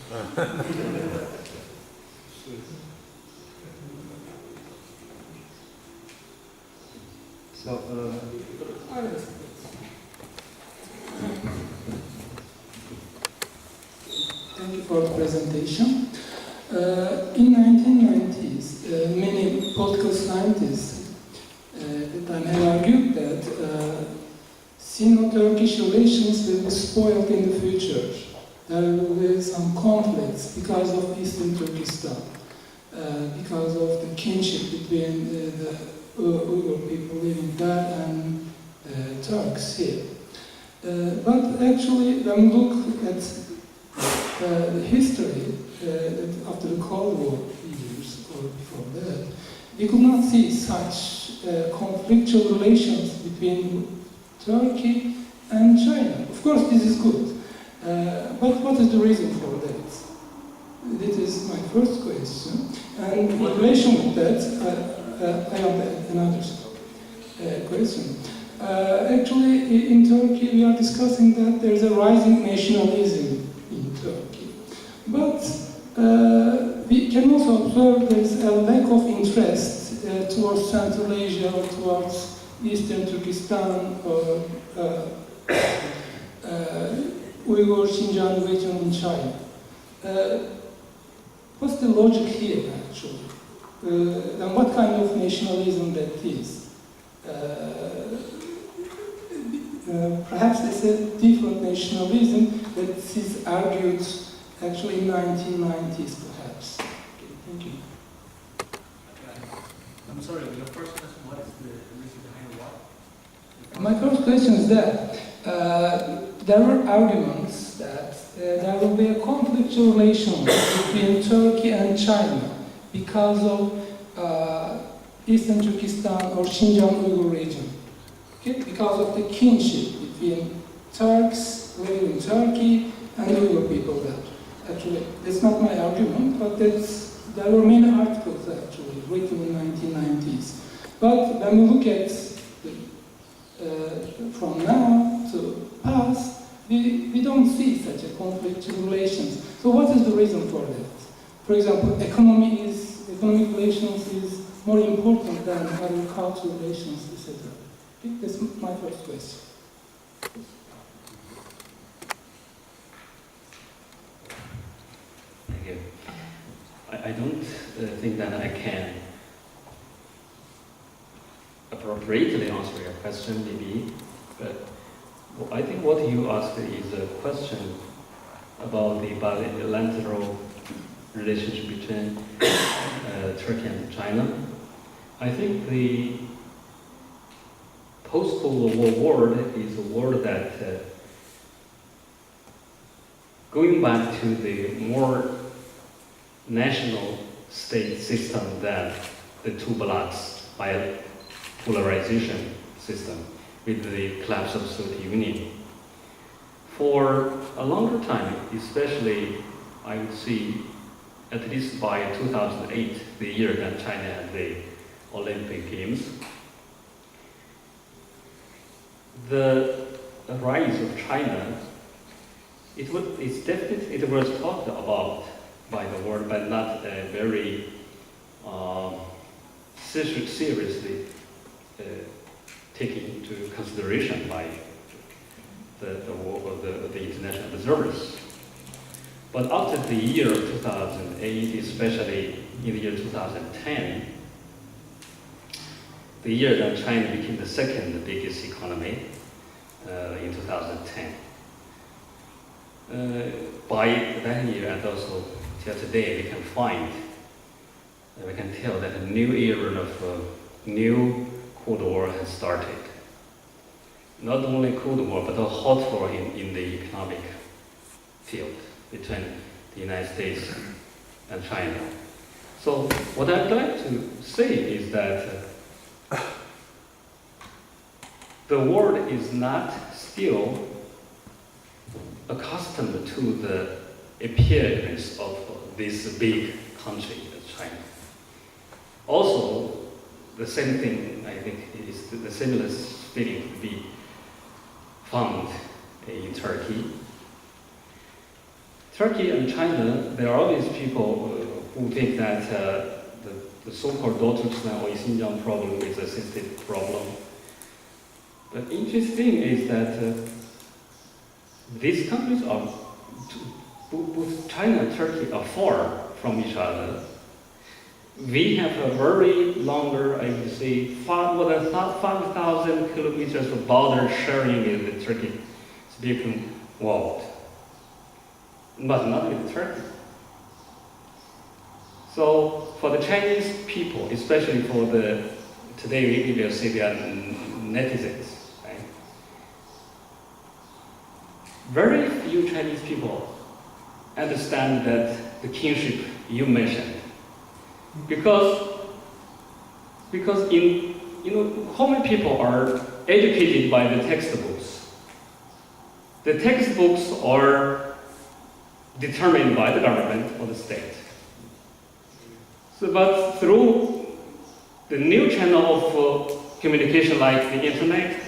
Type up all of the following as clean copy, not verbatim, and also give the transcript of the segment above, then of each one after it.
So, thank you for the presentation. In 1990s, many political scientists at the time have argued that Sino-Turkish relations will be spoiled in the future. There will be some conflicts because of Eastern Turkestan, because of the kinship between the Uyghur people living there and Turks here. But actually, when we look at the history after the Cold War years or before that, we could not see such conflictual relations between Turkey and China. Of course, this is good. But what is the reason for that? This is my first question. And in relation with that, I have another question. Actually, in Turkey, we are discussing that there is a rising nationalism in Turkey. But we can also observe there is a lack of interest towards Central Asia or towards Eastern Turkestan or Uyghur Xinjiang region in China. What's the logic here, actually? And what kind of nationalism that is? Perhaps it's a different nationalism that is argued actually in 1990s, perhaps. Okay, thank you. I'm sorry, your first question, what is the reason behind what? My first question is that there were arguments that there will be a conflictual relation between Turkey and China because of Eastern Turkestan or Xinjiang Uyghur region. Okay? Because of the kinship between Turks living in Turkey and Uyghur people there. Actually, that's not my argument, but there were many articles actually written in 1990s. But when we look at from now to past, we don't see such a conflictual relations. So what is the reason for that? For example, economic relations is more important than agricultural relations, etc. Okay, that's my first question. Thank you. I don't think that I can appropriately answer your question, maybe, but I think what you asked is a question about the bilateral relationship between Turkey and China. I think the post-Cold War world is a world that going back to the more national state system than the two blocks polarization system with the collapse of Soviet Union. For a longer time, especially I would see at least by 2008, the year that China had the Olympic Games, the rise of China, it was talked about by the world, but not very seriously taken into consideration by the international observers. But after the year 2008, especially in the year 2010, the year that China became the second biggest economy in 2010. By that year and also till today, we can tell that a new era of new Cold War has started. Not only Cold War, but a hot war in the economic field between the United States and China. So what I'd like to say is that the world is not still accustomed to the appearance of this big country as China. Also, the same thing, I think, is the similar feeling to be found in Turkey. Turkey and China, there are always people who think that the so-called Turkestan or Xinjiang problem is a systemic problem. But interesting is that these countries are, both China and Turkey are far from each other. We have a very longer, I would say, more than 5,000 kilometers of border sharing with the Turkey-speaking world, but not with Turkey. So for the Chinese people, especially for the, today we will say they are netizens, right? Very few Chinese people understand that the kinship you mentioned. Because in, how many people are educated by the textbooks? The textbooks are determined by the government or the state. So, but through the new channel of communication like the internet,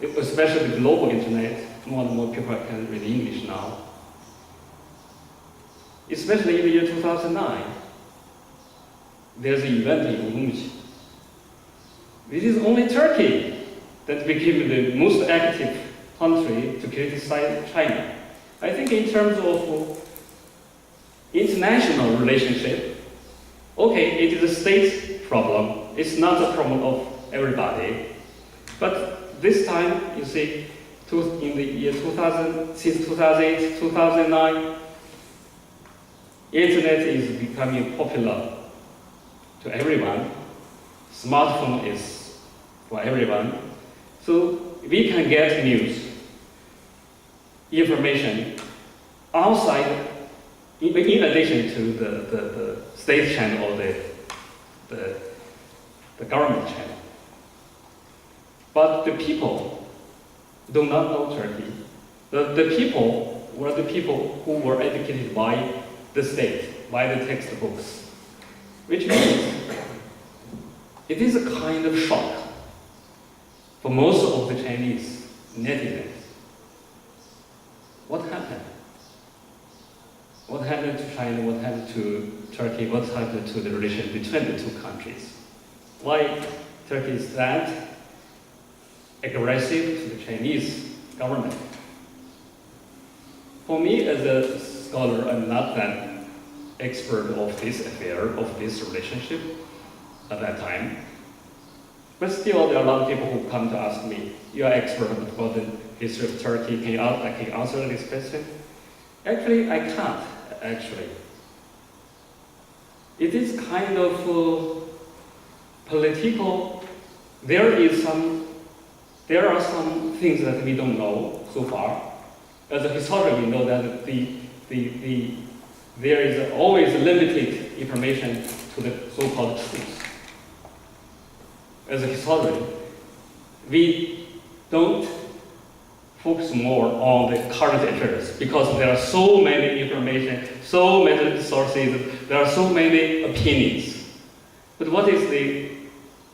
especially the global internet, more and more people can read English now. Especially in the year 2009, there's an event in Urumqi. It is only Turkey that became the most active country to criticize China. I think in terms of international relationship, okay, it is a state problem. It's not a problem of everybody. But this time, you see, in the year 2000, since 2008, 2009, internet is becoming popular to everyone. Smartphone is for everyone. So we can get news, information outside, in addition to the state channel or the government channel. But the people do not know Turkey. The people were the people who were educated by the state, by the textbooks. Which means it is a kind of shock for most of the Chinese netizens. What happened? What happened to China? What happened to Turkey? What happened to the relation between the two countries? Why Turkey is that aggressive to the Chinese government? For me, as a scholar, I'm not that expert of this affair, of this relationship at that time. But still, there are a lot of people who come to ask me, you are expert about the history of Turkey, can you answer this question? Actually, I can't, actually. It is kind of political. There are some things that we don't know so far. As a historian, we know that there is always limited information to the so-called truth. As a historian, we don't focus more on the current affairs because there are so many information, so many sources, there are so many opinions. But what is the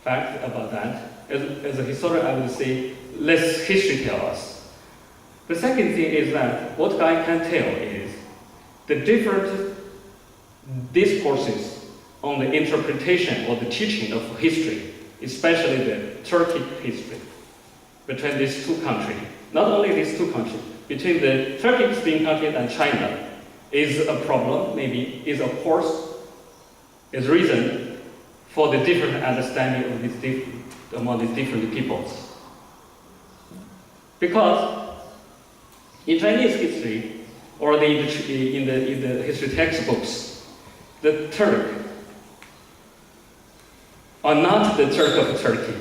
fact about that? As a historian, I would say, let history tell us. The second thing is that what I can tell is the different discourses on the interpretation or the teaching of history, especially the Turkic history, between these two countries. Not only these two countries, between the Turkic-speaking countries and China is a problem, maybe, is a course, is reason for the different understanding of among these different peoples. Because in Chinese history, or in the history textbooks, the Turk are not the Turk of Turkey.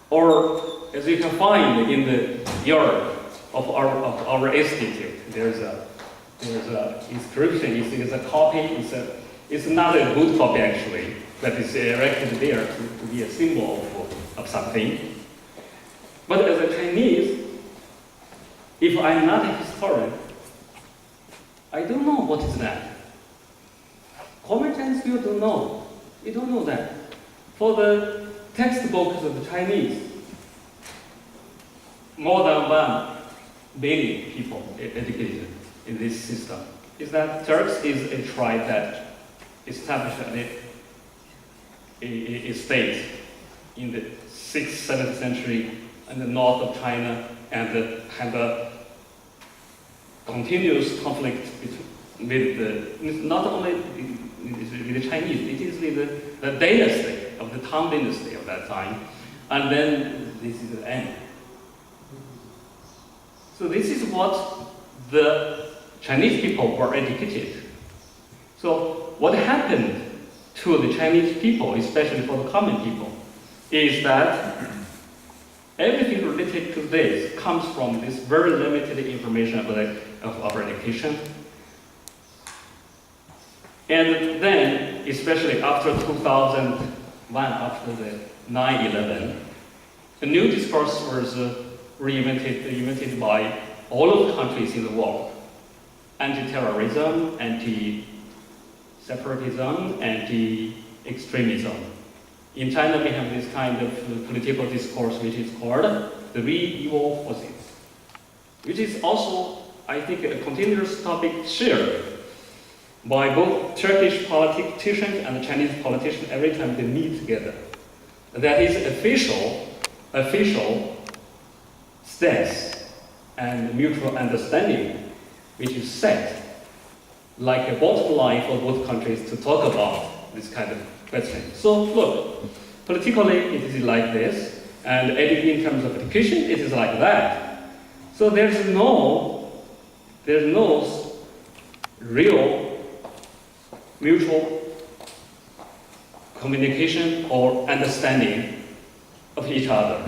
Or as you can find in the Europe of our institute, there's a inscription. It's a copy. It's not a good copy actually, but it's erected there to be a symbol of something. But as a Chinese, if I'm not a historian, I don't know what is that. Common Chinese people don't know. We don't know that. For the textbooks of the Chinese, more than billion people educated in this system, is that Turks is a tribe that established a state in the 6th, 7th century in the north of China, and had a continuous conflict with not only with the Chinese, it is with the dynasty of the Tang dynasty of that time, and then this is the end. So this is what the Chinese people were educated. So what happened to the Chinese people, especially for the common people, is that everything related to this comes from this very limited information of our education. And then, especially after 2001, after the 9/11, a new discourse was invented by all of the countries in the world. Anti-terrorism, anti-separatism, anti-extremism. In China, we have this kind of political discourse which is called the medieval forces, which is also, I think, a continuous topic shared by both Turkish politicians and Chinese politicians every time they meet together. That is official stance and mutual understanding, which is set like a bottom line for both countries to talk about this kind of question. So look, politically it is like this, and in terms of education it is like that. So there's no real mutual communication or understanding of each other.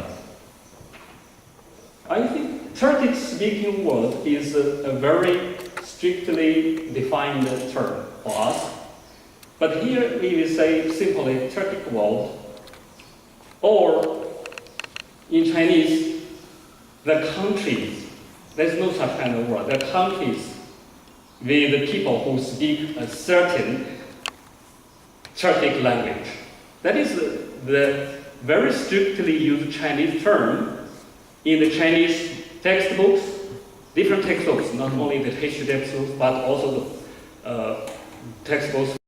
I think Turkic-speaking world is a very strictly defined term for us. But here we will say simply Turkic world, or in Chinese, the countries. There's no such kind of word. The countries with the people who speak a certain Turkic language. That is the very strictly used Chinese term in the Chinese textbooks, different textbooks, not only the history textbooks, but also the textbooks